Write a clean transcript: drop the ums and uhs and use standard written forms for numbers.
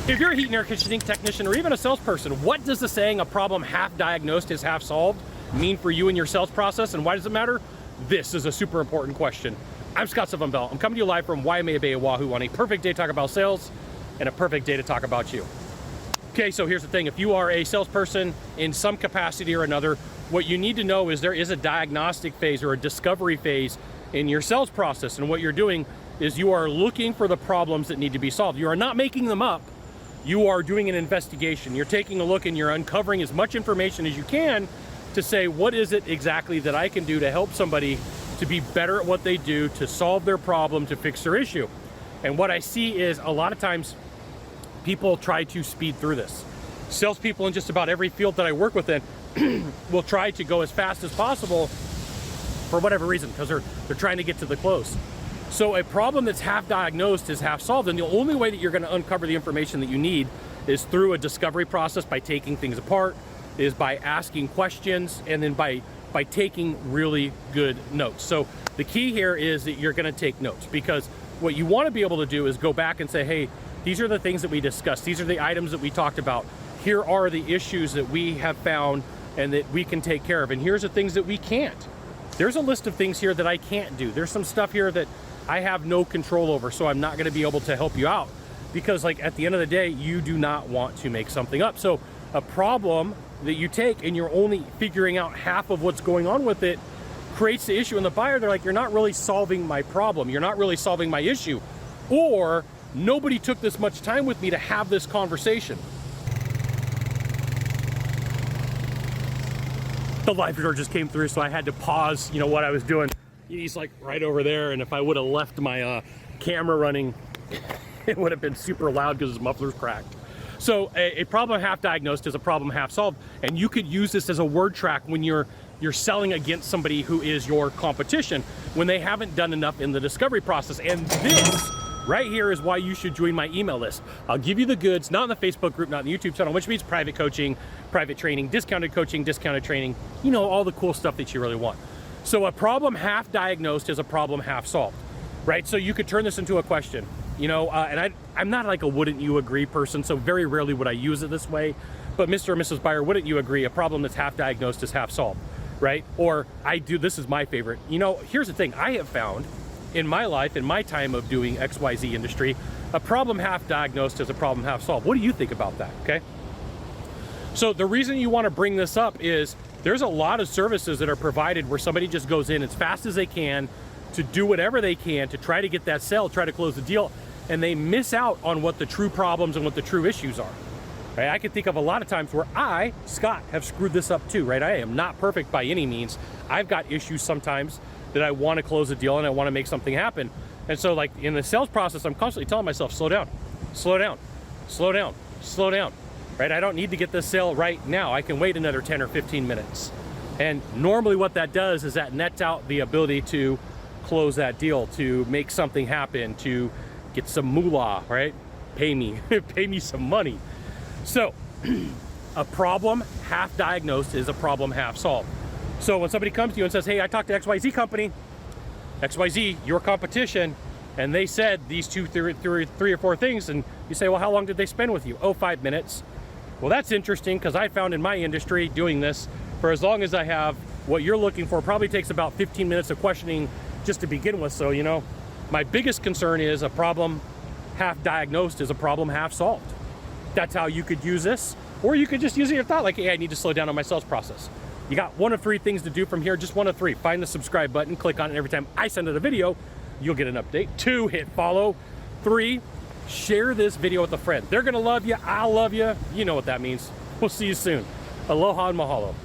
If you're a heat and air conditioning technician or even a salesperson, what does the saying, a problem half diagnosed is half solved, mean for you in your sales process, and why does it matter? This is a super important question. I'm Scott Sylvan Bell. I'm coming to you live from Waimea Bay, Oahu on a perfect day to talk about sales and a perfect day to talk about you. Okay, so here's the thing. If you are a salesperson in some capacity or another, what you need to know is there is a diagnostic phase or a discovery phase in your sales process. And what you're doing is you are looking for the problems that need to be solved. You are not making them up. You are doing an investigation. You're taking a look and you're uncovering as much information as you can to say, what is it exactly that I can do to help somebody to be better at what they do, to solve their problem, to fix their issue. And what I see is a lot of times people try to speed through this. Salespeople in just about every field that I work within will try to go as fast as possible for whatever reason, because they're trying to get to the close. So a problem that's half diagnosed is half solved, and the only way that you're going to uncover the information that you need is through a discovery process, by taking things apart, is by asking questions, and then by taking really good notes. So the key here is that you're going to take notes, because what you want to be able to do is go back and say, hey, these are the things that we discussed. These are the items that we talked about. Here are the issues that we have found and that we can take care of. And here's the things that we can't. There's a list of things here that I can't do. There's some stuff here that I have no control over, so I'm not going to be able to help you out, because like at the end of the day, you do not want to make something up. So a problem that you take and you're only figuring out half of what's going on with it creates the issue. And the buyer, they're like, you're not really solving my problem. You're not really solving my issue. Or nobody took this much time with me to have this conversation. The live door just came through, so I had to pause, what I was doing. He's like right over there, and if I would have left my camera running, it would have been super loud because his muffler's cracked. So a problem half diagnosed is a problem half solved, and you could use this as a word track when you're selling against somebody who is your competition, when they haven't done enough in the discovery process. And this right here is why you should join my email list. I'll give you the goods, not in the Facebook group, not in the YouTube channel, which means private coaching, private training, discounted coaching, discounted training, all the cool stuff that you really want. So a problem half diagnosed is a problem half solved, right? So you could turn this into a question, and I'm not like a wouldn't you agree person, so very rarely would I use it this way, but Mr. or Mrs. Buyer, wouldn't you agree a problem that's half diagnosed is half solved, right? Or this is my favorite. Here's the thing, I have found in my life, in my time of doing XYZ industry, a problem half diagnosed is a problem half solved. What do you think about that, okay? So the reason you want to bring this up is there's a lot of services that are provided where somebody just goes in as fast as they can to do whatever they can to try to get that sale, try to close the deal, and they miss out on what the true problems and what the true issues are. Right? I can think of a lot of times where I, Scott, have screwed this up too, right? I am not perfect by any means. I've got issues sometimes that I want to close a deal and I want to make something happen. And so like in the sales process, I'm constantly telling myself, slow down, slow down, slow down, slow down. Right? I don't need to get this sale right now. I can wait another 10 or 15 minutes. And normally what that does is that nets out the ability to close that deal, to make something happen, to get some moolah, right? Pay me, pay me some money. So a problem half diagnosed is a problem half solved. So when somebody comes to you and says, hey, I talked to XYZ company, XYZ, your competition, and they said these three or four things, and you say, well, how long did they spend with you? Oh, 5 minutes. Well, that's interesting, because I found in my industry doing this for as long as I have, what you're looking for probably takes about 15 minutes of questioning just to begin with. So, my biggest concern is a problem half diagnosed is a problem half solved. That's how you could use this. Or you could just use it in your thought, like, hey, I need to slow down on my sales process. You got one of three things to do from here, just one of three. Find the subscribe button, click on it. Every time I send out a video, you'll get an update. 2, hit follow. 3, share this video with a friend. They're gonna love you, I'll love you. You know what that means. We'll see you soon. Aloha and mahalo.